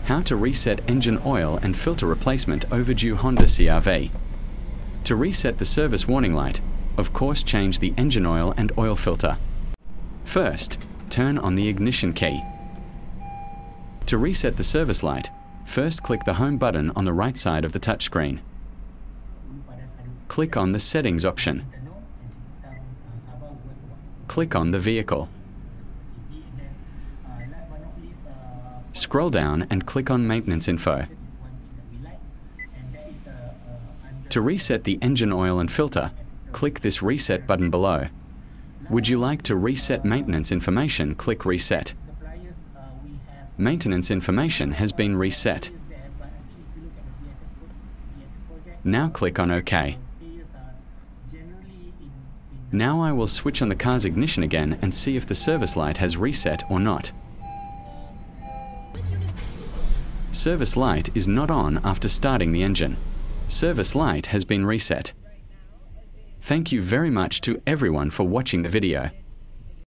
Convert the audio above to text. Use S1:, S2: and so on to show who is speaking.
S1: How to reset engine oil and filter replacement overdue Honda CRV. To reset the service warning light, of course change the engine oil and oil filter. First, turn on the ignition key. To reset the service light, first click the home button on the right side of the touchscreen. Click on the settings option. Click on the vehicle. Scroll down and click on maintenance info. To reset the engine oil and filter, click this reset button below. Would you like to reset maintenance information? Click reset. Maintenance information has been reset. Now click on OK. Now I will switch on the car's ignition again and see if the service light has reset or not. Service light is not on after starting the engine. Service light has been reset. Thank you very much to everyone for watching the video.